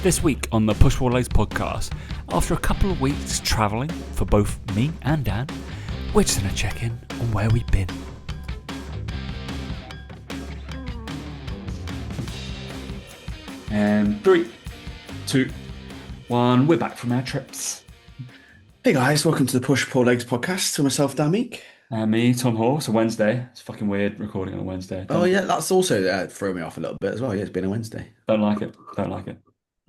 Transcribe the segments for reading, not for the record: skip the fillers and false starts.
This week on the Push Pull Legs podcast, after a couple of weeks travelling for both me and Dan, we're just going to check in on where we've been. And 3, 2, 1, we're back from our trips. Hey guys, welcome to the Push Pull Legs podcast. To myself, Dan Meek. And me, Tom Hall. It's a Wednesday. It's fucking weird recording on a Wednesday. Oh yeah, that's also thrown me off a little bit as well. Yeah, it's been a Wednesday. Don't like it. Don't like it.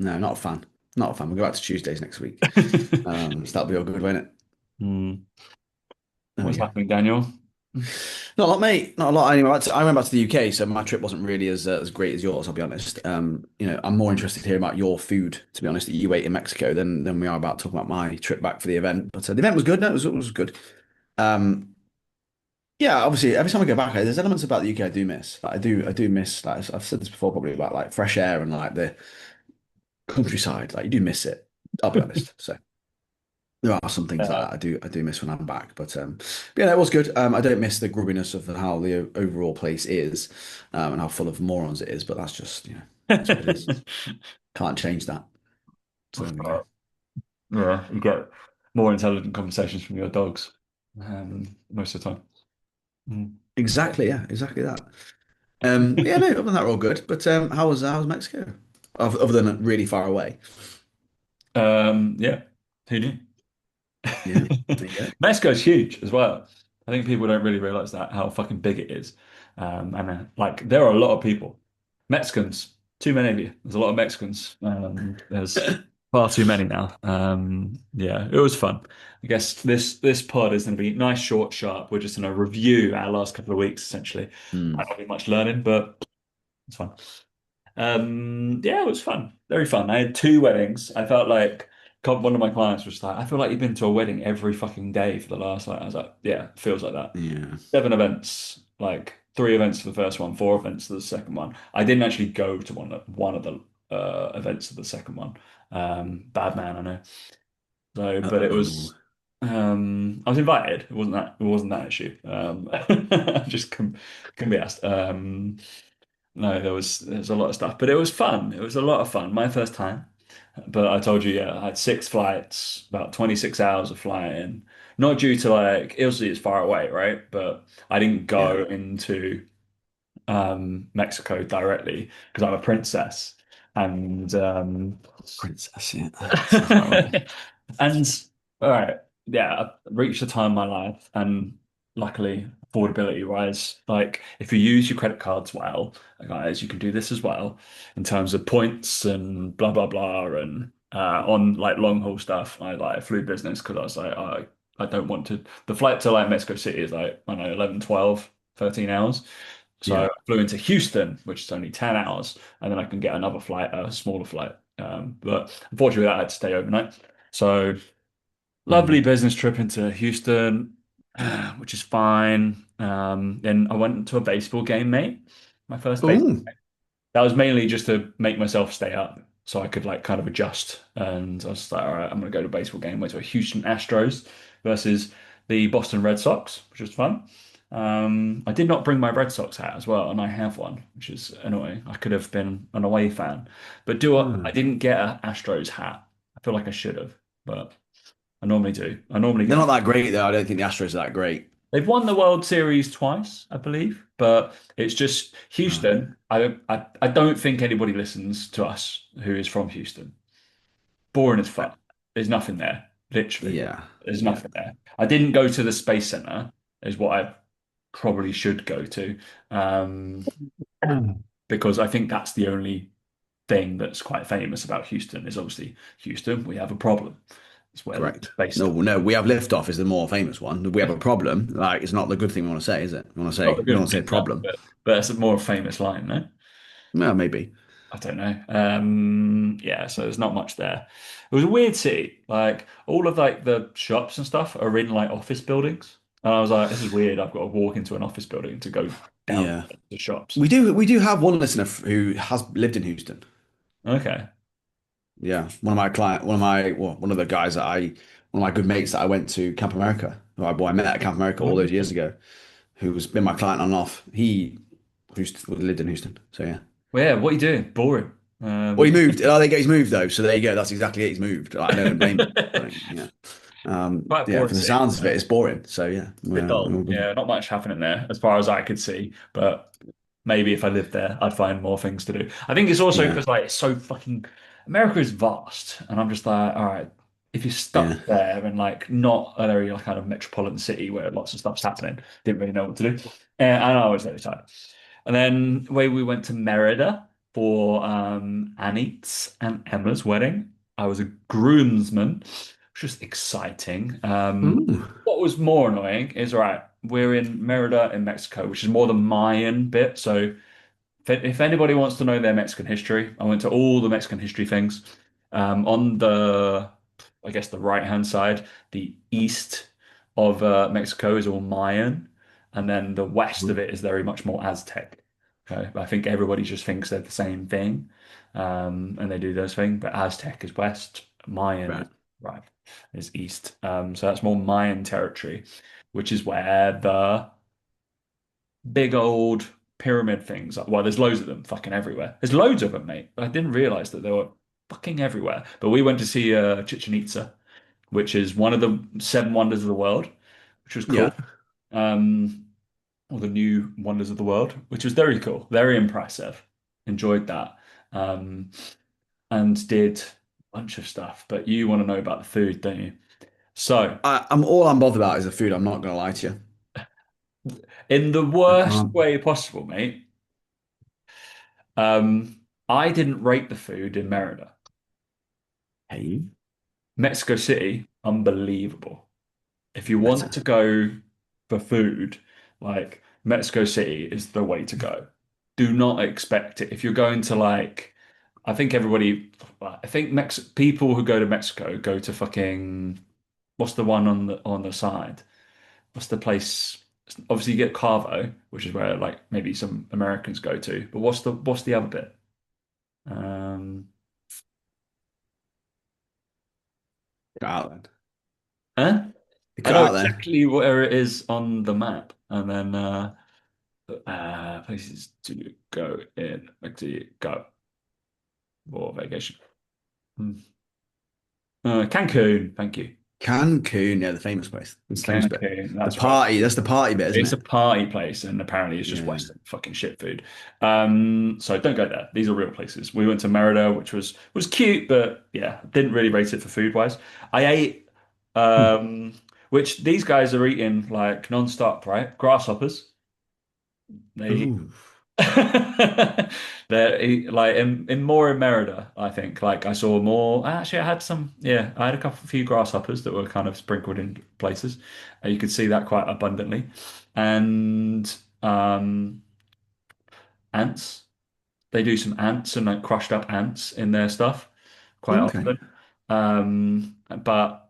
No, not a fan. Not a fan. We'll go back to Tuesdays next week. So that'll be all good, won't it? What's happening, Daniel? Not a lot, mate. Not a lot. I went back to the UK, so my trip wasn't really as great as yours. I'll be honest. I'm more interested to hear about your food, to be honest, that you ate in Mexico than we are about talking about my trip back for the event. But the event was good. No, it was good. Yeah, obviously, every time I go back, there's elements about the UK I do miss. Like, I do miss. Like I've said this before, probably about like fresh air and like the countryside. Like you do miss it. I'll be honest. So there are some things like that I do miss when I'm back. But yeah, it was good. I don't miss the grubbiness of how the overall place is, and how full of morons it is. But that's just that's what it is. Can't change that. So there we go. Yeah, you get more intelligent conversations from your dogs most of the time. Exactly. Yeah. Exactly that. Yeah. No. Other than that, we're all good. But how was Mexico? Other than really far away. Yeah, who knew? Yeah. There you go. Mexico's huge as well. I think people don't really realize that how fucking big it is. Like there are a lot of people. Mexicans, too many of you. There's a lot of Mexicans. There's far too many now. Yeah, it was fun. I guess this pod is going to be nice, short, sharp. We're just going to review our last couple of weeks essentially. Might not be much learning, but it's fun. Yeah, it was fun. Very fun. I had 2 weddings. I felt like one of my clients was like, I feel like you've been to a wedding every fucking day for the last, like, I was like, yeah, it feels like that. Yeah. 7 events, like 3 events for the first one, 4 events for the second one. I didn't actually go to one of the events of the second one. Bad man, I know. So, but it was, I was invited. It wasn't that issue. I just can be asked. No, there was a lot of stuff, but it was fun. It was a lot of fun. My first time. But I told you, yeah, I had 6 flights, about 26 hours of flying. Not due to like, obviously it's far away, right? But I didn't go into Mexico directly because I'm a princess. And Princess, yeah. and all right, yeah, I reached a time in my life, and luckily, affordability wise, like if you use your credit cards well, guys, you can do this as well in terms of points and blah blah blah, and on like long haul stuff. I flew business because I was like, I don't want to. The flight to like Mexico City is like I don't know 11, 12, 13 hours. So Yeah. I flew into Houston, which is only 10 hours, and then I can get another flight, a smaller flight. But unfortunately, I had to stay overnight. So lovely business trip into Houston, which is fine. Then I went to a baseball game, mate. My first baseball. Oh, That was mainly just to make myself stay up so I could like kind of adjust. And I was like, all right, I'm going to go to a baseball game. Went to a Houston Astros versus the Boston Red Sox, which was fun. I did not bring my Red Sox hat as well, and I have one, which is annoying. I could have been an away fan, but I didn't get an Astros hat. I feel like I should have, but I normally do. I normally they're get. not that great though. I don't think the Astros are that great. They've won the World Series twice, I believe, but it's just Right. Houston. I don't think anybody listens to us who is from Houston. Boring as fuck. There's nothing there. Literally, Yeah. there's Yeah. nothing there. I didn't go to the Space Center, is what I probably should go to, um, because I think that's the only thing that's quite famous about Houston. Is obviously Houston. We have a problem. It's where we're Correct. based. No, no, we have liftoff is the more famous one. We have a problem. Like it's not the good thing we want to say, is it? Not a We good want to say thing, no, problem. but it's a more famous line, no? Well, maybe. I don't know. Yeah, so there's not much there. It was a weird city. Like all of like the shops and stuff are in like office buildings. And I was like, this is weird. I've got to walk into an office building to go down Yeah. the shops. We do have one listener who has lived in Houston. Okay. Yeah. One of the guys one of my good mates that I went to Camp America, I met at Camp America all those years ago, who's been my client on and off. He lived in Houston. So yeah. Well, yeah, what are you doing? Boring. Well, he Yeah. moved. I think he's moved though. So there you go. That's exactly it. He's moved. Like, I don't blame him. I don't, yeah. Quite a Yeah. boring From the city, sounds of it, it's boring. So yeah, bit we're dull. all good. Yeah, not much happening there as far as I could see. But maybe if I lived there, I'd find more things to do. I think it's also Yeah. because like it's so fucking America is vast, and I'm just like, all right, if you're stuck Yeah. there and like not a very like, kind of metropolitan city where lots of stuff's happening, didn't really know what to do, and I was very tired. And then we went to Merida for Anit's and Emma's wedding. I was a groomsman, which was exciting. Ooh. What was more annoying is, right, we're in Merida in Mexico, which is more the Mayan bit. So if anybody wants to know their Mexican history, I went to all the Mexican history things. On the, I guess, the right-hand side, the east of Mexico is all Mayan, and then the west of it is very much more Aztec. Okay, I think everybody just thinks they're the same thing, and they do those things. But Aztec is west, Mayan is Right. right, is east. So that's more Mayan territory, which is where the big old pyramid things. Well, there's loads of them fucking everywhere. There's loads of them, mate. I didn't realize that they were fucking everywhere. But we went to see Chichen Itza, which is one of the seven wonders of the world, which was cool. Yeah. Um, or the new wonders of the world, which was very cool, very impressive. Enjoyed that. Um, and did a bunch of stuff. But you want to know about the food, don't you? So, I'm all I'm bothered about is the food. I'm not gonna lie to you. in the I worst can't. way possible, mate, I didn't rate the food in Merida. Hey, Mexico City, unbelievable. If you want better. to go for food, like Mexico City is the way to go. Do not expect it. If you're going to like, I think everybody, I think Mex people who go to Mexico go to fucking, what's the one on the side? What's the place? Obviously, you get Cavo, which is where like maybe some Americans go to. But what's the other bit? Um, Got out then. huh? It I cut know out then. exactly where it is on the map, and then places to go in Mexico for vacation. Hmm. Cancun, thank you. Cancun, yeah, the famous place. It's the famous bit. Cancun, The that's right. party, that's the party bit, isn't It's a it? party place, and apparently it's just Yeah. Western fucking shit food. So don't go there. These are real places. We went to Merida, which was cute, but yeah, didn't really rate it for food wise. I ate, Hmm. which these guys are eating like non-stop, right? Grasshoppers. They Ooh. they're like in more in Merida, I think. Like I saw more. Actually, I had some. Yeah, I had a few grasshoppers that were kind of sprinkled in places. You could see that quite abundantly, and um, ants. They do some ants and like crushed up ants in their stuff quite Okay. often. But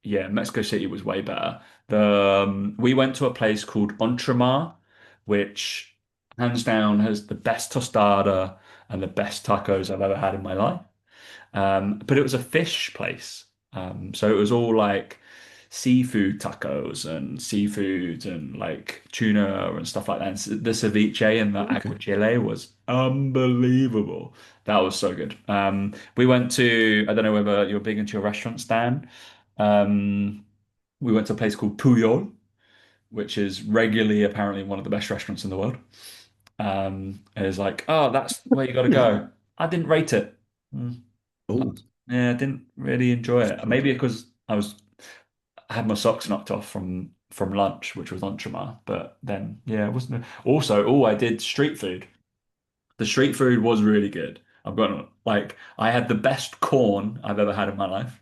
yeah, Mexico City was way better. We went to a place called Entremar, which hands down has the best tostada and the best tacos I've ever had in my life. But it was a fish place. So it was all like seafood tacos and seafood and like tuna and stuff like that. And the ceviche and the Okay. aguachile was unbelievable. That was so good. We went to, I don't know whether you're big into your restaurant, Stan. Um, we went to a place called Puyol, which is regularly apparently one of the best restaurants in the world. And it's like, oh, that's where you got to Yeah. go. I didn't rate it. Mm. Oh, Yeah, I didn't really enjoy that's it. good. Maybe because I had my socks knocked off from lunch, which was entremet. But then, yeah, it wasn't. Also, oh, I did street food. The street food was really good. I've got like I had the best corn I've ever had in my life,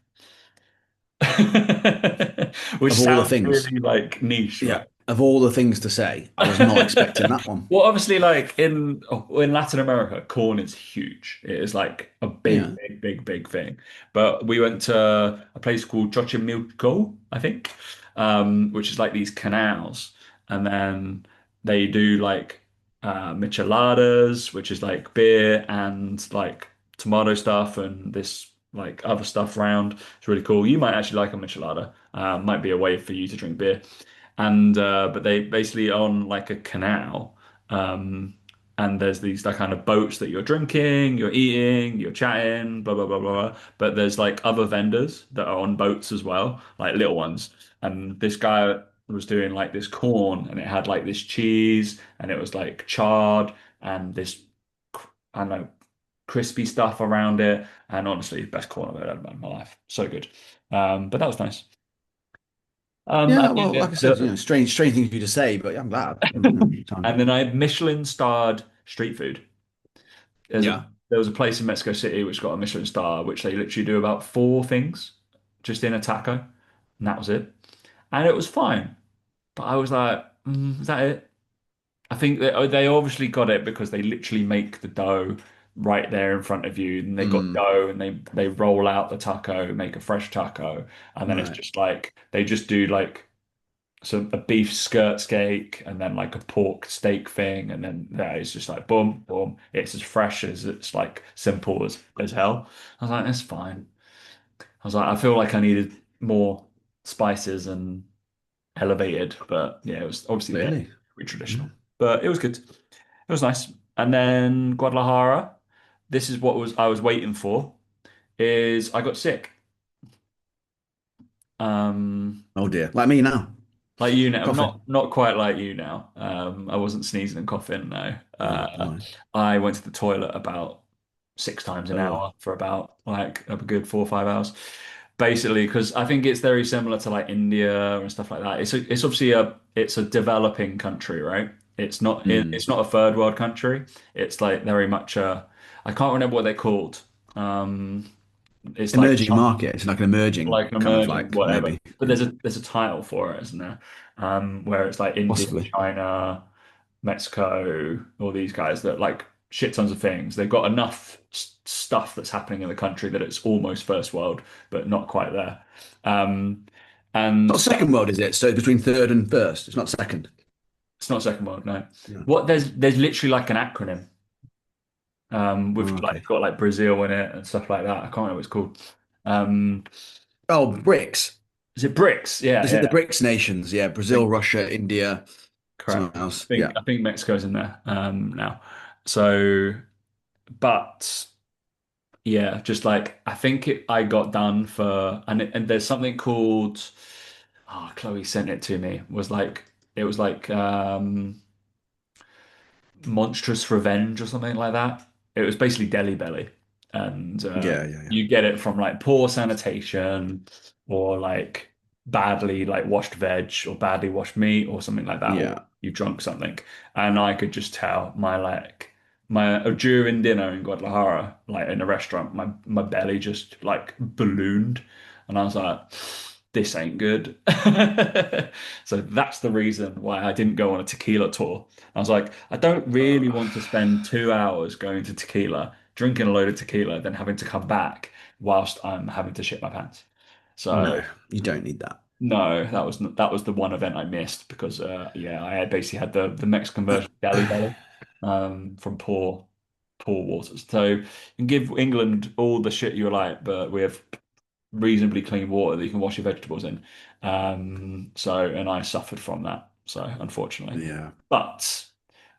which Of all the sounds things, really like niche, yeah, right? of all the things to say, I was not expecting that one. Well, obviously, like in Latin America, corn is huge. It is like a big, Yeah. big, big, big thing. But we went to a place called Xochimilco, I think, which is like these canals, and then they do like micheladas, which is like beer and like tomato stuff and this like other stuff round. It's really cool. You might actually like a michelada. Might be a way for you to drink beer and but they basically on like a canal. Um, and there's these like kind of boats that you're drinking, you're eating, you're chatting, blah blah blah blah. Blah. But there's like other vendors that are on boats as well, like little ones. And this guy was doing like this corn, and it had like this cheese, and it was like charred, and this I don't know crispy stuff around it. And honestly, best corn I've ever had in my life. So good. But that was nice. Yeah, And well, like I said, strange thing for you to say, but yeah, I'm glad. and then I had Michelin starred street food. There's a Yeah. there was a place in Mexico City which got a Michelin star, which they literally do about four things just in a taco, and that was it. And it was fine, but I was like, is that it? I think that they obviously got it because they literally make the dough right there in front of you, and they got Mm, dough and they roll out the taco, make a fresh taco, and then it's right. just like they just do like a beef skirt steak and then like a pork steak thing, and then that is just like boom, boom. It's as fresh as it's like simple as hell. I was like, that's fine. I was like, I feel like I needed more spices and elevated, but yeah, it was obviously there, Really? pretty traditional. Mm. But it was good. It was nice. And then Guadalajara, this is what was I was waiting for, is I got sick. Um Oh dear. Like me now. Like you now, Coughing. not quite like you now. I wasn't sneezing and coughing. No, Oh, no. I went to the toilet about 6 times an Oh, hour for about like a good 4 or 5 hours, basically because I think it's very similar to like India and stuff like that. It's obviously a developing country, right? mm. It's not a third world country. It's like very much a I can't remember what they're called. Um, it's like Emerging market. It's like an emerging like an kind of emerging like whatever. maybe. But Yeah, there's a title for it, isn't there? Where it's like India, possibly. China, Mexico, all these guys that like shit tons of things. They've got enough stuff that's happening in the country that it's almost first world, but not quite there. Um, Not and second world, is it? So it's between third and first. It's not second. it's not second world, no. No. What there's literally like an acronym Oh, with like okay. got like Brazil in it and stuff like that. I can't remember what it's called. Um, Oh, BRICS. is it BRICS? Yeah, Is it the yeah. BRICS nations? Yeah, Brazil, Russia, India, Correct. someone else. Yeah. I think Mexico's in there now. So, but yeah, just like I think I got done for and there's something called Chloe sent it to me. It was like Monstrous Revenge or something like that. It was basically Deli Belly, and Yeah, yeah, yeah. you get it from like poor sanitation or like badly like washed veg or badly washed meat or something like that, or Yeah. you drunk something. And I could just tell my during dinner in Guadalajara, like in a restaurant, my belly just like ballooned, and I was like, this ain't good. So that's the reason why I didn't go on a tequila tour. I was like, I don't really Uh, want to spend 2 hours going to tequila, drinking a load of tequila, then having to come back whilst I'm having to shit my pants. So no, you don't need that. no, that was the one event I missed because yeah, I had basically had the Mexican version of Deli Belly from poor waters. So you can give England all the shit you like, but we have reasonably clean water that you can wash your vegetables in. And I suffered from that. So unfortunately, Yeah. but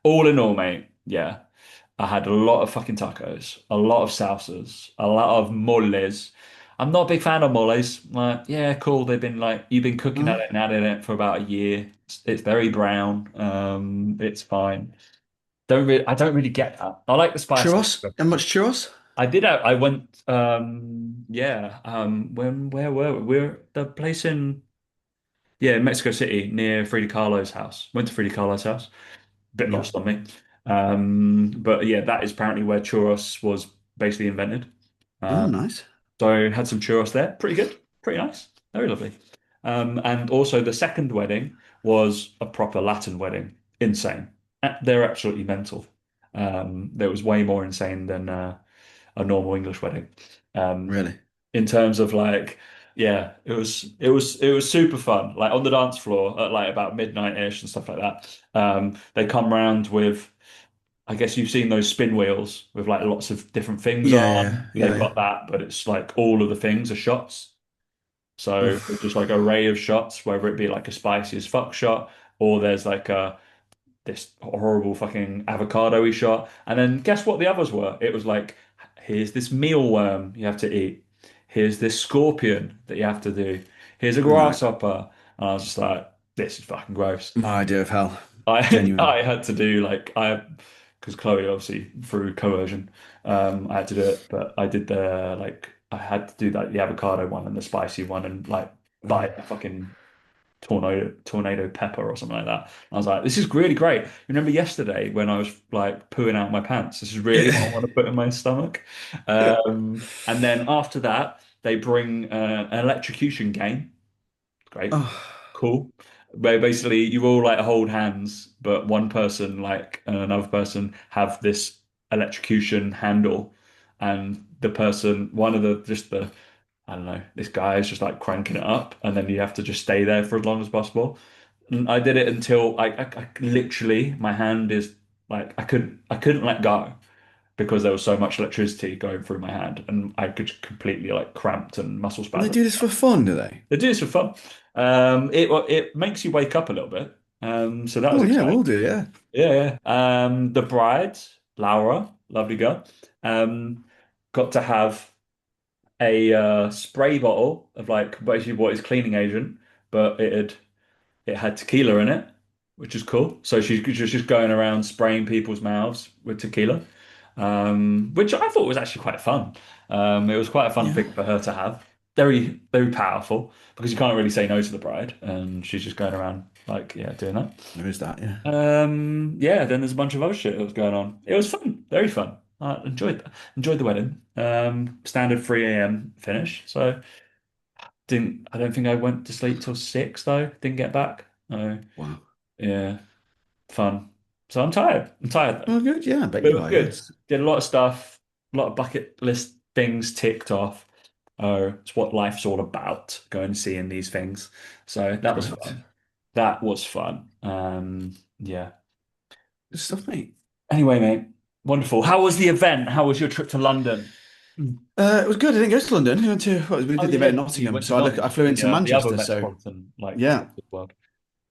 all in all, mate, yeah, I had a lot of fucking tacos, a lot of salsas, a lot of moles. I'm not a big fan of moles. Like, yeah, cool. You've been cooking at Mm. it and adding it for about a year. It's very brown. It's fine. I don't really get that. I like the spicy Churros? stuff. How much churros? I did. I went. Yeah. Where were we? We're the place in yeah, Mexico City near Frida Kahlo's house. Went to Frida Kahlo's house. Bit Yeah. lost on me. But yeah, that is apparently where churros was basically invented. Oh, Uh, nice. so had some churros there. Pretty good. Pretty nice. Very lovely. And also the second wedding was a proper Latin wedding. Insane. They're absolutely mental. There was way more insane than a normal English wedding. Um, Really? in terms of like, yeah, it was super fun. Like on the dance floor at like about midnight-ish and stuff like that. They come round with, I guess you've seen those spin wheels with like lots of different things Yeah, yeah, on. yeah, They've yeah. got that, but it's like all of the things are shots. So it's Oof. just like array of shots, whether it be like a spicy as fuck shot, or there's like this horrible fucking avocado he shot. And then guess what the others were? It was like, here's this mealworm you have to eat. Here's this scorpion that you have to do. Here's a Right. grasshopper. And I was just like, this is fucking gross. My idea of hell. I Genuine. I had to do like I because Chloe obviously through coercion, I had to do it, but I did the like I had to do like the avocado one and the spicy one and like Oh, bite a fucking tornado pepper or something like that. I was like, this is really great. You remember yesterday when I was like pooing out my pants? This is really what I want to put in my stomach. And then after that, they bring an electrocution game. Great, oh, cool. Where basically you all like hold hands, but one person like and another person have this electrocution handle, and the person, one of the just the I don't know, this guy is just like cranking it up, and then you have to just stay there for as long as possible. And I did it until I literally my hand is like I couldn't let go because there was so much electricity going through my hand, and I could completely like cramped and muscle and they spasm. do this for fun, do they? They do this for fun. It makes you wake up a little bit. So that was Oh yeah, exciting. we'll do. Yeah. Yeah, yeah. The bride, Laura, lovely girl, um, got to have a spray bottle of like basically what is cleaning agent, but it had tequila in it, which is cool. So she's just going around spraying people's mouths with tequila, which I thought was actually quite fun. It was quite a fun Yeah. thing for her to have. Very, very powerful because you can't really say no to the bride, and she's just going around like yeah, doing that. There is that. Yeah. Yeah, then there's a bunch of other shit that was going on. It was fun, very fun. I enjoyed the wedding. Standard 3 a.m. finish. So didn't I don't think I went to sleep till 6 though. Didn't get back. Wow. Yeah, fun. So I'm tired. I'm tired though. Oh, good. Yeah, I bet But it you was are. good. Yes. Did a lot of stuff, a lot of bucket list things ticked off. It's what life's all about, going and seeing these things. So that was Correct. fun. That was fun. Yeah. Good stuff, mate. Anyway, mate, wonderful. How was the event? How was your trip to London? It was good. I didn't go to London. We went to we Oh did the yeah, event in you Nottingham, went to so I Nottingham, flew into the other Manchester. So metropolitan like yeah, world.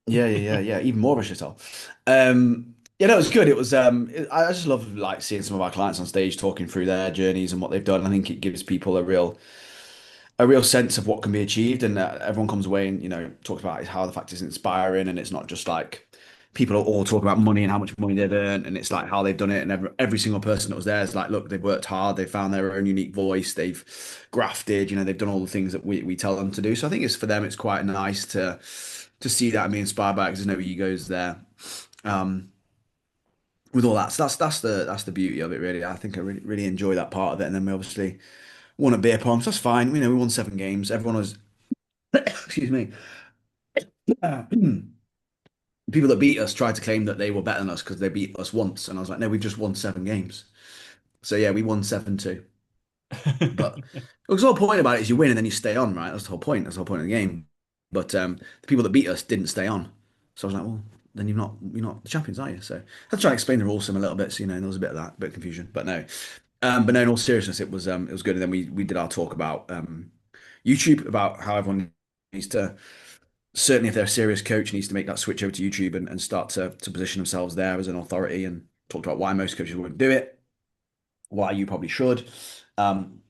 yeah. Even more of a shithole. Yeah, no, it was good. It was. I just love like seeing some of our clients on stage talking through their journeys and what they've done. I think it gives people a real sense of what can be achieved, and everyone comes away and talks about how the fact is inspiring, and it's not just like people are all talking about money and how much money they've earned, and it's like how they've done it, and every single person that was there is like, look, they've worked hard, they've found their own unique voice, they've grafted, they've done all the things that we tell them to do. So I think it's for them, it's quite nice to see that and be inspired by it because there's no egos there. Um, with all that, so that's the beauty of it, really. I think I really enjoy that part of it, and then we obviously won a beer pong, so that's fine. We won 7 games. Everyone was excuse me. People that beat us tried to claim that they were better than us because they beat us once, and I was like, no, we've just won 7 games. So yeah, we won 7-2. But because the whole point about it is you win and then you stay on, right? That's the whole point. That's the whole point of the game. But the people that beat us didn't stay on. So I was like, well, then you're not the champions, are you? So I had to try and explain the rules to them a little bit. So there was a bit of that, bit of confusion. But no. But no, in all seriousness, it was good. And then we did our talk about YouTube, about how everyone needs to, certainly if they're a serious coach, needs to make that switch over to YouTube and start to position themselves there as an authority, and talked about why most coaches wouldn't do it, why you probably should,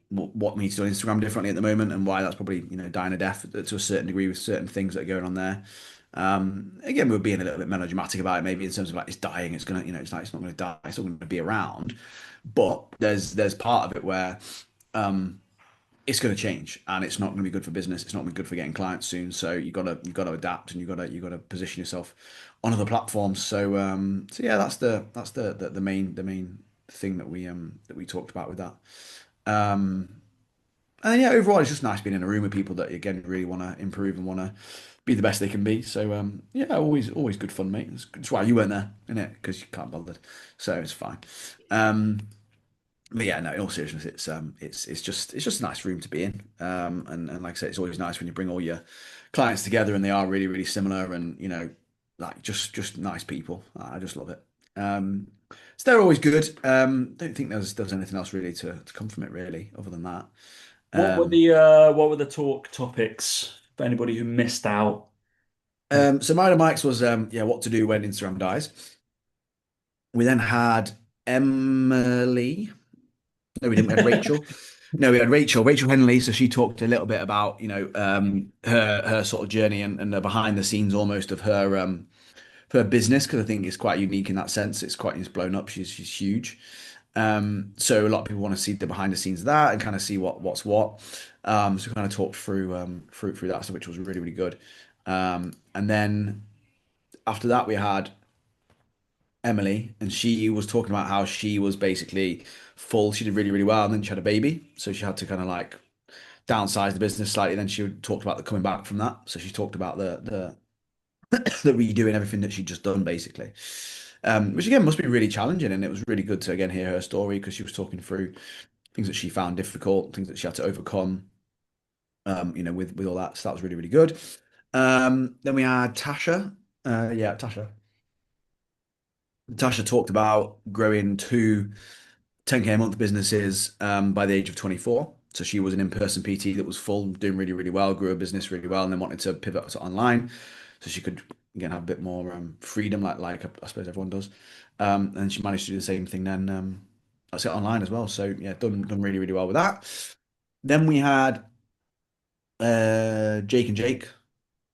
what we need to do on Instagram differently at the moment, and why that's probably dying a death to a certain degree with certain things that are going on there. Again, we're being a little bit melodramatic about it, maybe in terms of like it's dying, it's gonna, it's like it's not gonna die, it's not gonna be around. But there's part of it where um, it's going to change, and it's not going to be good for business. It's not going to be good for getting clients soon. So you got to adapt, and you got to position yourself on other platforms. So yeah, that's the main thing that we talked about with that. Um, and then, yeah, overall, it's just nice being in a room with people that again really want to improve and want to be the best they can be. So yeah, always good fun, mate. That's why you weren't there, innit? Because you can't bother. So it's fine. Um, but yeah, no, in all seriousness, it's just a nice room to be in. And like I say, it's always nice when you bring all your clients together and they are really, really similar and like just nice people. I just love it. So they're always good. Don't think there was anything else really to come from it really, other than that. Um, What were the talk topics for anybody who missed out? so mine and Mike's was yeah, what to do when Instagram dies. We then had Emily. No, we didn't. We had Rachel. No, we had Rachel Henley. So she talked a little bit about, her sort of journey and the behind the scenes almost of her business, because I think it's quite unique in that sense. It's blown up. She's huge. So a lot of people want to see the behind the scenes of that and kind of see what's what. So we kind of talked through that stuff, which was really, really good. And then after that, we had Emily, and she was talking about how she was basically full. She did really, really well, and then she had a baby, so she had to kind of like downsize the business slightly. Then she talked about the coming back from that. So she talked about the redoing everything that she'd just done, basically. Which again must be really challenging, and it was really good to again hear her story because she was talking through things that she found difficult, things that she had to overcome. With all that. So that was really, really good. Then we had Tasha. Yeah, Tasha. Tasha talked about growing two 10K a month businesses by the age of 24. So she was an in-person PT that was full, doing really, really well, grew a business really well, and then wanted to pivot to online so she could again have a bit more freedom, like I suppose everyone does. And she managed to do the same thing then. That's it online as well. So yeah, done really, really well with that. Then we had Jake and Jake,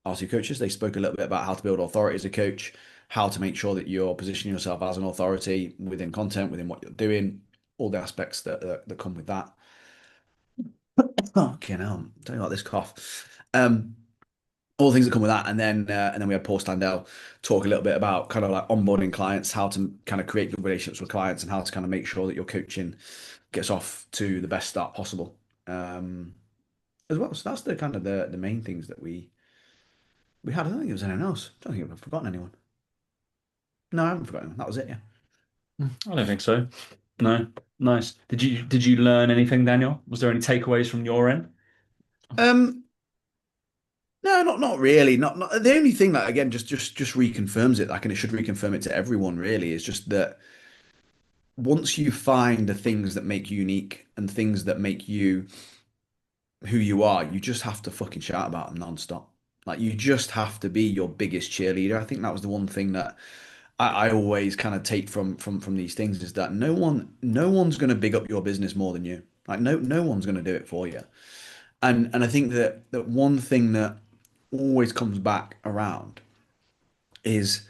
our two coaches. They spoke a little bit about how to build authority as a coach, how to make sure that you're positioning yourself as an authority within content, within what you're doing, all the aspects that come with that. Oh, okay, now don't you like this cough. All the things that come with that, and then we had Paul Standell talk a little bit about kind of like onboarding clients, how to kind of create good relationships with clients, and how to kind of make sure that your coaching gets off to the best start possible, as well. So that's the kind of the main things that we had. I don't think there was anyone else. I don't think I've forgotten anyone. No, I haven't forgotten anyone. That was it. Yeah. I don't think so. No. Nice. Did you learn anything, Daniel? Was there any takeaways from your end? Um, no, not really. Not the only thing that again just reconfirms it, like, and it should reconfirm it to everyone really, is just that once you find the things that make you unique and things that make you who you are, you just have to fucking shout about them nonstop. Like you just have to be your biggest cheerleader. I think that was the one thing that I always kind of take from these things is that no one's gonna big up your business more than you. Like no one's gonna do it for you. And I think that one thing that always comes back around is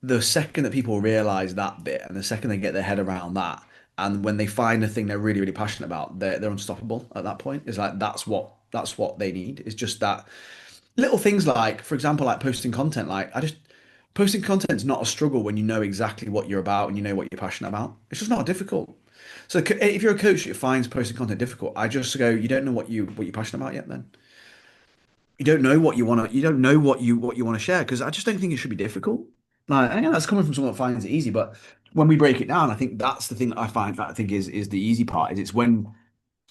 the second that people realize that bit and the second they get their head around that and when they find a thing they're really, really passionate about, they're unstoppable at that point. It's like that's what they need. It's just that little things like, for example, like posting content. Like I just posting content is not a struggle when you know exactly what you're about and you know what you're passionate about. It's just not difficult. So if you're a coach that finds posting content difficult, I just go, you don't know what you're passionate about yet then. You don't know what you want to, you don't know what you want to share because I just don't think it should be difficult. Like, and that's coming from someone that finds it easy, but when we break it down, I think that's the thing that I find that I think is the easy part is it's when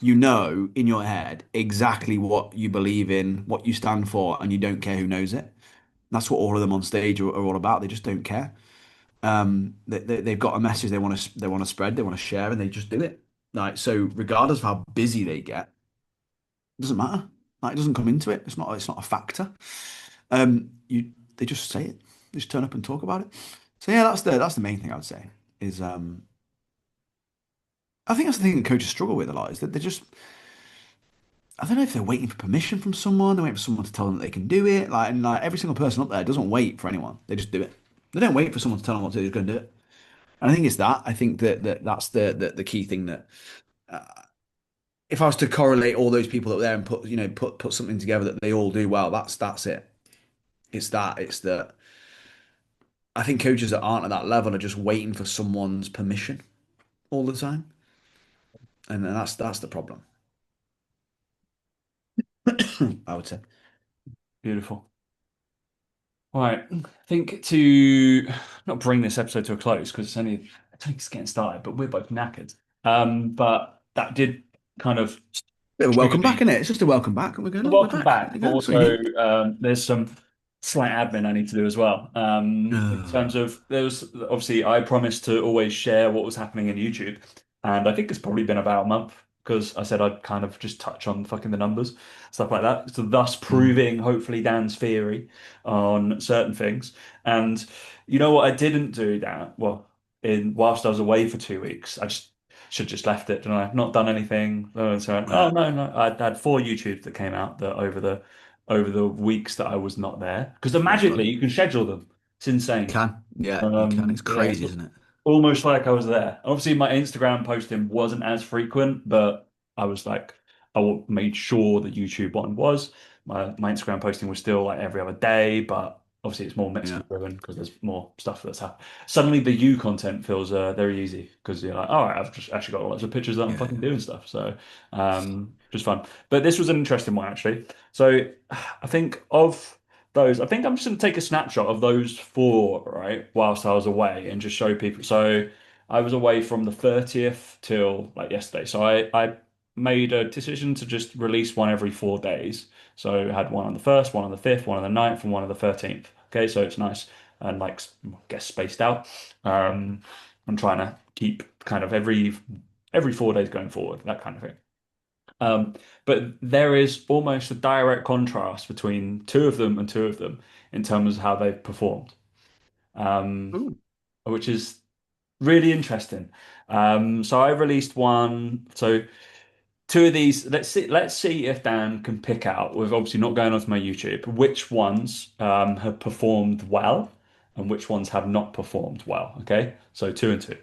you know in your head exactly what you believe in, what you stand for, and you don't care who knows it. That's what all of them on stage are all about. They just don't care. They've got a message they want to spread, they want to share, and they just do it. Like so, regardless of how busy they get, it doesn't matter. Like it doesn't come into it. It's not a factor. They just say it. They just turn up and talk about it. So yeah, that's the main thing I would say is I think that's the thing that coaches struggle with a lot is that they just I don't know if they're waiting for permission from someone, they're waiting for someone to tell them that they can do it. Like every single person up there doesn't wait for anyone. They just do it. They don't wait for someone to tell them what to do, they're just going to do it. And I think it's that. I think that's the key thing that if I was to correlate all those people up there and put something together that they all do well, that's it. It's that I think coaches that aren't at that level are just waiting for someone's permission all the time, and that's the problem. I would say. Beautiful. All right. I think to not bring this episode to a close because it's getting started, but we're both knackered. But that did kind of Bit of a welcome back, truly isn't it? It's just a welcome back, and we're going, oh, we're welcome back. There back, you but go. That's what you also need. there's some slight admin I need to do as well. In Uh, terms of there was obviously I promised to always share what was happening in YouTube, and I think it's probably been about a month because I said I'd kind of just touch on fucking the numbers, stuff like that. So thus mm, proving hopefully Dan's theory on certain things. And you know what I didn't do, Dan? Well, in whilst I was away for 2 weeks. I just should just left it, and I've not done anything. So, oh Right. no, no, I had four YouTube that came out that over the weeks that I was not there. Because Yeah, got magically it. you can schedule them. It's You insane. can. Yeah, you can. It's Yeah, it's crazy, isn't it? almost like I was there. Obviously, my Instagram posting wasn't as frequent, but I was like, made sure the YouTube one was. My Instagram posting was still like every other day, but obviously it's more Yeah. Mexican driven because there's more stuff that's happened. Suddenly, the you content feels very easy because you're like, all right, I've just actually got lots of pictures that I'm Yeah, fucking yeah. doing stuff. So, just fun. But this was an interesting one actually. So, I think of those. I think I'm just going to take a snapshot of those four, right, whilst I was away and just show people. So I was away from the 30th till like yesterday. So I made a decision to just release one every 4 days. So I had one on the 1st, one on the 5th, one on the 9th, and one on the 13th. Okay, so it's nice and like I guess spaced out. Um, I'm trying to keep kind of every 4 days going forward, that kind of thing. Um, but there is almost a direct contrast between two of them and two of them in terms of how they've performed, um, Ooh. which is really interesting. So I released one. So two of these. Let's see if Dan can pick out, with obviously not going onto my YouTube, which ones have performed well and which ones have not performed well. Okay, so two and two.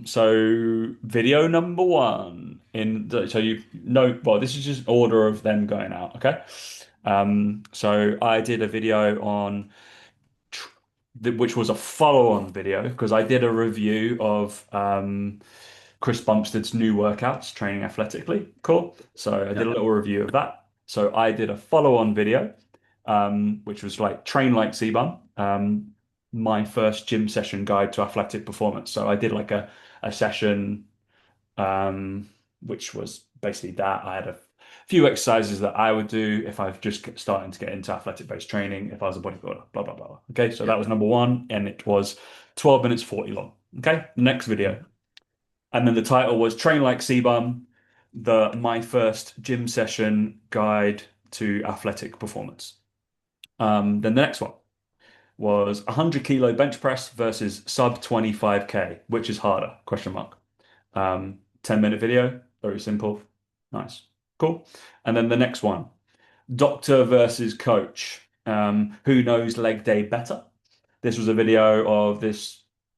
So video number one so you know, well, this is just order of them going out. Okay. So I did a video on which was a follow-on video because I did a review of Chris Bumstead's new workouts, training athletically. Cool. So I Yeah. did a little review of that. So I did a follow-on video, which was like train like CBum, my first gym session guide to athletic performance. So I did like a session which was basically that. I had a few exercises that I would do if I've just starting to get into athletic-based training, if I was a bodybuilder, blah, blah, blah. Okay, so Yeah. that was number one, and it was 12 minutes 40 long. Okay, next video. And then the title was Train Like CBum, my first gym session guide to athletic performance. Then the next one was 100 kilo bench press versus sub 25K, which is harder? Question mark. 10-minute video, very simple. Nice. Cool. And then the next one, doctor versus coach. Who knows leg day better? This was a video of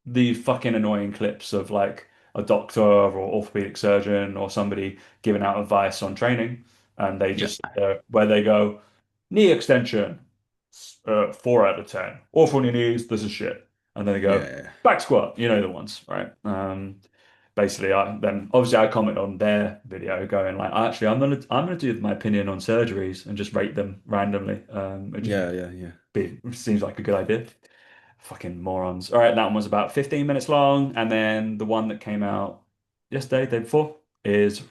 the fucking annoying clips of like a doctor or orthopedic surgeon or somebody giving out advice on training. And they Yeah. just, where they go, knee extension, 4 out of 10. Off on your knees, this is shit. And then they go, Yeah. back squat, you know the ones, right? Basically then obviously I comment on their video going like actually I'm gonna do my opinion on surgeries and just rate them randomly. It just Yeah. Yeah. Yeah. seems like a good idea. Fucking morons. All right, that one was about 15 minutes long, and then the one that came out yesterday, day before, is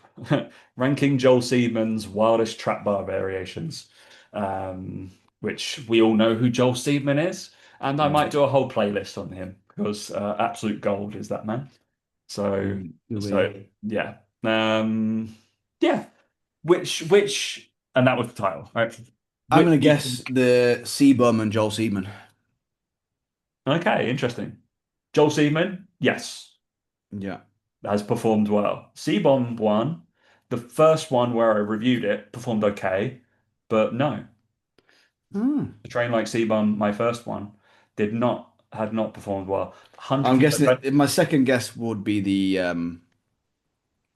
ranking Joel Seedman's wildest trap bar variations, um, which we all know who Joel Seedman is, and I might Mm. do a whole playlist on him because absolute gold is that man. So, Ooh-wee. so yeah, yeah. And that was the title, right? I'm Which gonna do you guess think? the Seabum and Joel Seedman. Okay, interesting. Joel Seedman, yes, Yeah. has performed well. C-Bomb one, the first one where I reviewed it, performed okay, but no, Hmm. the train like C-Bomb, my first one, had not performed well. 100 I'm kilo guessing bench. it, my second guess would be the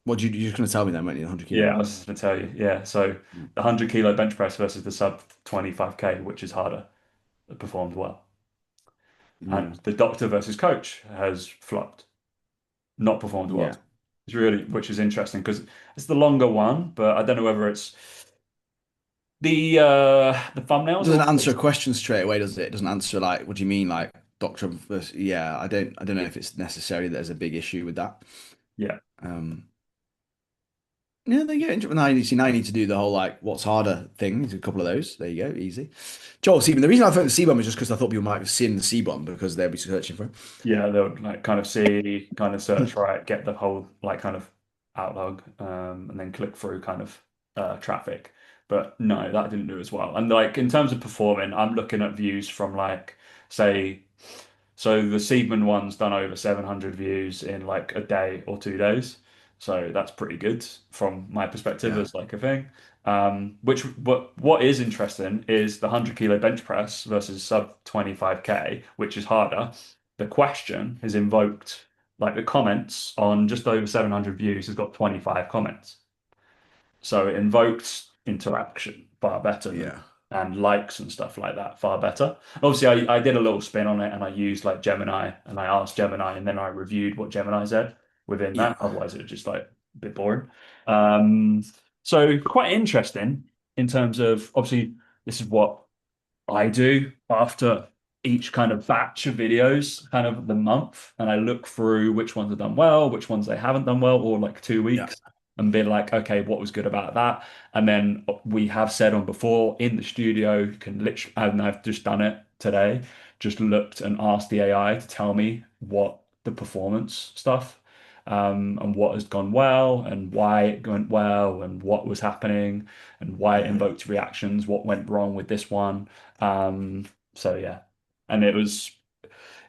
what you're just gonna tell me then, weren't you? The 100 Yeah, kilo. I was just gonna tell you. Yeah, so the 100 kilo bench press versus the sub 25K, which is harder, performed well. And Yeah. the doctor versus coach has flopped, not performed well. Yeah. It's really, which is interesting because it's the longer one, but I don't know whether it's the thumbnails are Doesn't all answer a question straight away, does it? It doesn't answer like, what do you mean, like doctor versus, yeah, I don't know if it's necessary that there's a big issue with that. yeah, Um, yeah, there you go. Now you need to do the whole like what's harder thing. There's a couple of those. There you go, easy. Joel Seaborn. The reason I thought the C-bomb was just because I thought people might have seen the C-bomb because they'll be searching for yeah, they'll like kind of see, kind of search it. for it, get the whole like kind of outlog, and then click through kind of traffic. But no, that didn't do as well. And like in terms of performing, I'm looking at views from like say So the Seedman one's done over 700 views in like a day or 2 days. So that's pretty good from my perspective Yeah. as like a thing. But what is interesting is the 100 kilo bench press versus sub 25K, which is harder. The question has invoked like the comments on just over 700 views has got 25 comments. So it invoked interaction far better than Yeah. and likes and stuff like that far better. Obviously, I did a little spin on it and I used like Gemini and I asked Gemini and then I reviewed what Gemini said within Yeah. that. Otherwise, it was just like a bit boring. Um, so quite interesting in terms of obviously this is what I do after each kind of batch of videos, kind of the month, and I look through which ones have done well, which ones they haven't done well, or like two Yeah. weeks, and be like, okay, what was good about that? And then we have said on before in the studio, you can literally, and I've just done it today, just looked and asked the AI to tell me what the performance stuff and what has gone well and why it went well and what was happening and why it Yeah. invoked reactions, what went wrong with this one. Um, so yeah, and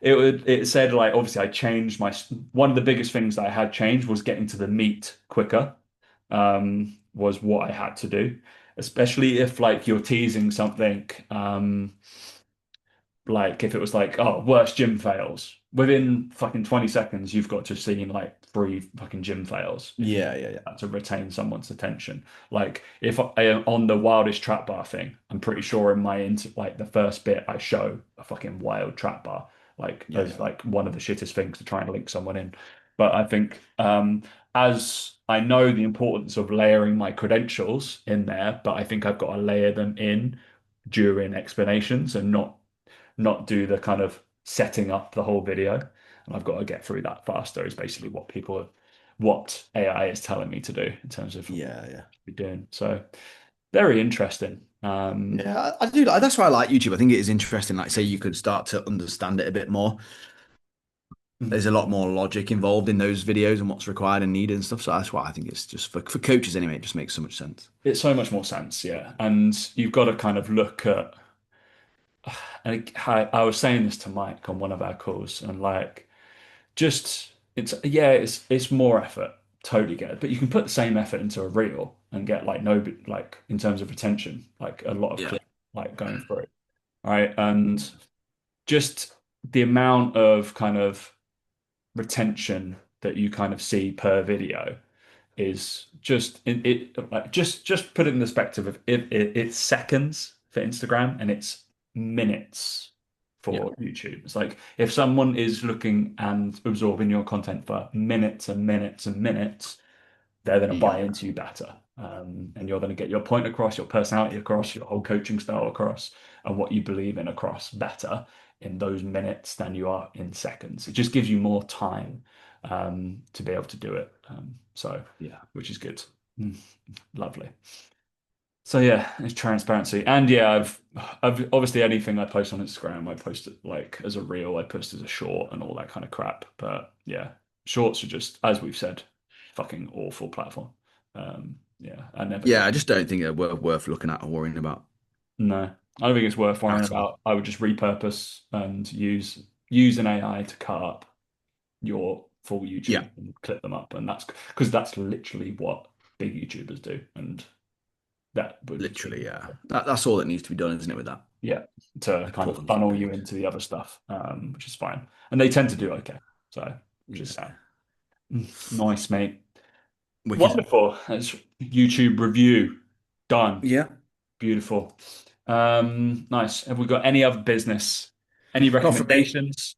it said like obviously I changed my one of the biggest things that I had changed was getting to the meat quicker. Was what I had to do, especially if like you're teasing something. Like if it was like, oh, worst gym fails. Within fucking 20 seconds, you've got to see like three fucking gym fails if you Yeah. Yeah. Yeah. to retain someone's attention. Like if on the wildest trap bar thing, I'm pretty sure in my like the first bit I show a fucking wild trap bar, like Yeah. as Yeah. like one of the shittest things to try and link someone in. But I think as I know the importance of layering my credentials in there, but I think I've got to layer them in during explanations and not do the kind of setting up the whole video. And I've got to get through that faster is basically what AI is telling me to do in terms of what Yeah. Yeah. we're doing. So very interesting. Yeah, I do. That's why I like YouTube. I think it is interesting. Like, say, you could start to understand it a bit more. There's a lot more logic involved in those videos and what's required and needed and stuff. So that's why I think it's just for coaches anyway. It just makes so much sense. It's so much more sense, yeah. And you've got to kind of look at, and I was saying this to Mike on one of our calls, and like, just it's yeah, it's more effort, totally get it. But you can put the same effort into a reel and get like no like in terms of retention, like a lot of Yeah. click like going through, right? And just the amount of kind of retention that you kind of see per video is just like just put it in the perspective of it's seconds for Instagram and it's minutes Yeah. for YouTube. It's like if someone is looking and absorbing your content for minutes and minutes and minutes, they're going to Yeah. buy into you better. And you're going to get your point across, your personality across, your whole coaching style across, and what you believe in across better in those minutes than you are in seconds. It just gives you more time to be able to do it. So, Yeah. which is good. Mm, lovely. So yeah, it's transparency, and yeah, I've obviously anything I post on Instagram, I post it like as a reel, I post as a short, and all that kind of crap. But yeah, shorts are just, as we've said, fucking awful platform. Yeah, I never Yeah. get. I just don't think they're worth looking at or worrying about No, I don't think it's worth worrying at all. about. I would just repurpose and use an AI to cut up your full Yeah. YouTube and clip them up, and that's because that's literally what big YouTubers do, and that would Literally. Yeah. That's all that needs to be done, isn't it? With that, yeah, to just kind put of them through funnel you page. into the other stuff, which is fine. And they tend to do okay. So, which is Yeah. sad. Nice, mate. Wicked. Wonderful. That's YouTube review done. Yeah. Beautiful. Nice. Have we got any other business? Any Not for me. recommendations?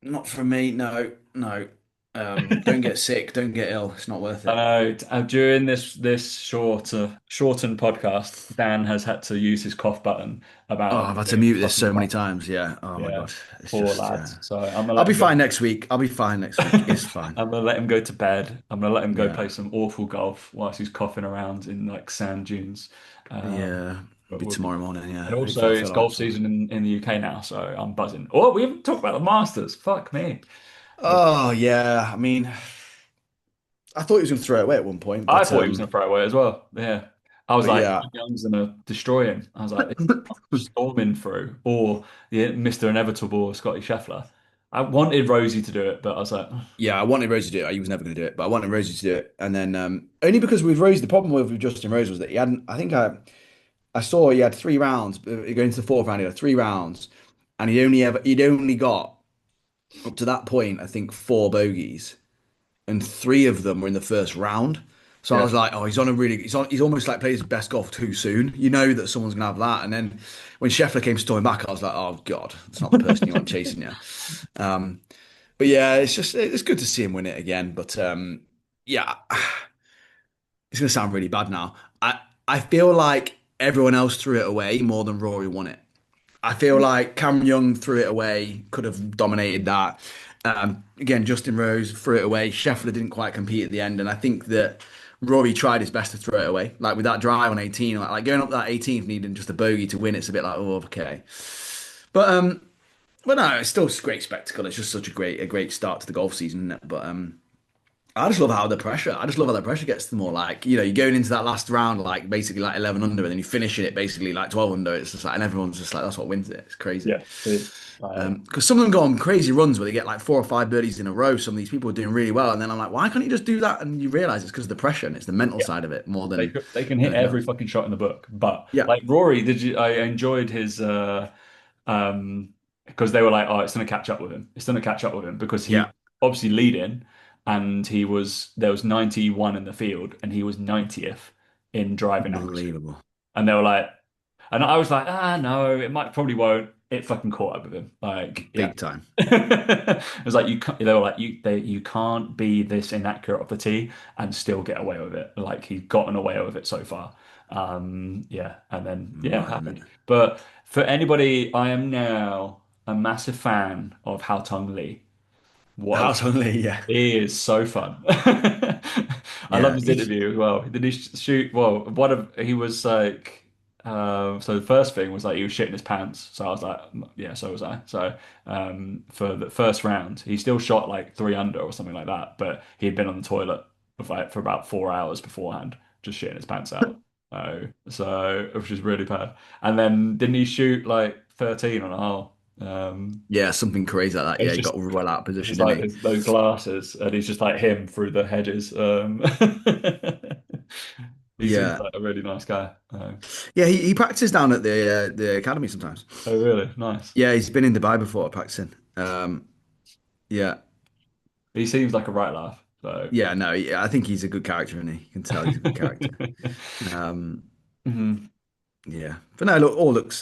Not for me. No. No. Don't get sick. Don't get ill. It's not worth I it. know during this shortened podcast, Dan has had to use his cough button Oh, about a I've had to million mute this fucking so many times. times. Yeah. Oh my Yeah, God. It's poor just, lad. yeah. So I'm gonna I'll let be him go. fine next week. I'll be fine next week. It's fine. I'm gonna let him go to bed. I'm gonna let him go Yeah. play some awful golf whilst he's coughing around in like sand dunes. Yeah. It'll But be we'll be tomorrow fine. morning. Yeah. And also, Hopefully I it's feel all right golf tomorrow. season in the UK now, so I'm buzzing. Oh, we haven't talked about the Masters. Fuck me. Oh, yeah. I mean, I thought he was going to throw it away at one point, I but thought he was gonna throw it away as well. Yeah, I was like, yeah. Young's gonna destroy him. I was like, storming through, or yeah, Mr. Inevitable, Scotty Scheffler. I wanted Rosie to do it, but I was like, Yeah, I wanted Rosie to do it. He was never going to do it, but I wanted Rosie to do it. And then only because with Rosie, the problem with Justin Rose was that he hadn't. I saw he had 3 rounds going into the fourth round. He had 3 rounds, and he'd only got up to that point, I think, 4 bogeys, and 3 of them were in the first round. So I yeah, was like, oh, he's almost like played his best golf too soon. You know that someone's gonna have that. And then when Scheffler came storming back, I was like, oh God, it's not the person you want chasing you. Um, but yeah, it's good to see him win it again. But yeah, it's gonna sound really bad now. I feel like everyone else threw it away more than Rory won it. I feel like Cameron Young threw it away, could have dominated that. Again, Justin Rose threw it away. Scheffler didn't quite compete at the end, and I think that Rory tried his best to throw it away. Like with that drive on 18, like going up that 18th, needing just a bogey to win. It's a bit like, oh, okay. But but no, it's still a great spectacle. It's just such a great start to the golf season, isn't it? But I just love how the pressure. I just love how the pressure gets to them all. Like, you know, you're going into that last round like basically like 11 under, and then you finishing it basically like 12 under. It's just like, and everyone's just like, that's what wins it. It's crazy. yeah. Because some of them go on crazy runs where they get like 4 or 5 birdies in a row. Some of these people are doing really well, and then I'm like, why can't you just do that? And you realize it's because of the pressure and it's the mental side of it more than They can hit anything every else. fucking shot in the book. But Yeah, like Rory, I enjoyed his because they were like, oh, it's gonna catch up with him. It's gonna catch up with him because he yeah, obviously leading and there was 91 in the field and he was 90th in driving accuracy. unbelievable, And they were like, and I was like, ah, no, it might probably won't. It fucking caught up with him. Like, yeah. big time. It was like you can't, they were like you can't be this inaccurate off the tee and still get away with it. Like he's gotten away with it so far. Yeah, and then yeah, Mad, isn't it? happy. But for anybody, I am now a massive fan of Hao Tong Lee. What House only, yeah, he is so fun. I love yeah. his interview as well. Did he shoot? Well, he was like, so the first thing was like he was shitting his pants. So I was like, yeah, so was I. So for the first round, he still shot like 3 under or something like that, but he had been on the toilet for about 4 hours beforehand, just shitting his pants out. So which is really bad. And then didn't he shoot like 13 on a hole? Yeah, something crazy like that. Yeah, It's he got just well out of it's position, didn't like he? those glasses, and he's just like him through the hedges. He seems Yeah, like a really nice guy. yeah. He practices down at the academy sometimes. Oh, really? Nice. Yeah, he's been in Dubai before practicing. Yeah, He seems like a right laugh. So, yeah. No, I think he's a good character, and he You can tell he's a good character. Um, Mhm. yeah, but no, look, all looks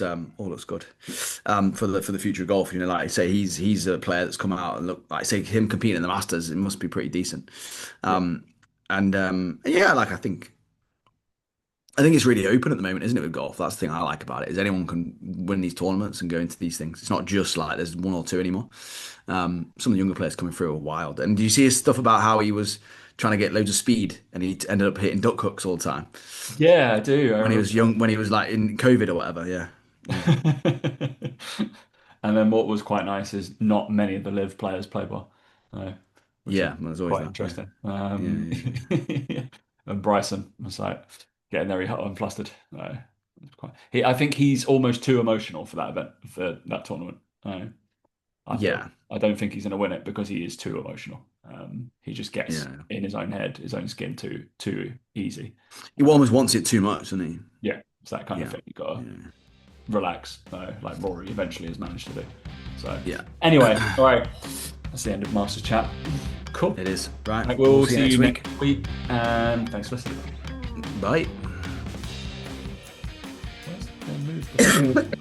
good. For the future of golf, you know, like I say, he's a player that's come out and look, like I say, him competing in the Masters, it must be pretty decent. Yeah. And yeah, like I think it's really open at the moment, isn't it, with golf? That's the thing I like about it, is anyone can win these tournaments and go into these things. It's not just like there's one or two anymore. Some of the younger players coming through are wild. And do you see his stuff about how he was trying to get loads of speed and he ended up hitting duck hooks all the time Yeah, I do. I when he remember. was young, when he was like in COVID or whatever? Yeah. Yeah. And then what was quite nice is not many of the live players play well, uh, which is Yeah, there's always quite that. Yeah. interesting. Yeah, yeah, And Bryson was like getting very hot and flustered. I think he's almost too emotional for that event, for that tournament. I feel yeah. I don't think he's going to win it because he is too emotional. He just Yeah. gets Yeah. in his own head, his own skin too easy. He almost wants it too much, doesn't he? Yeah, it's that kind of Yeah. thing. You gotta Yeah. relax, like Rory eventually has managed to do. So Yeah. anyway, all right, that's the end of Masters chat. Cool. It is. Right. Right, we'll See you see next you week. next week, and thanks for listening. Bye. Where's the move?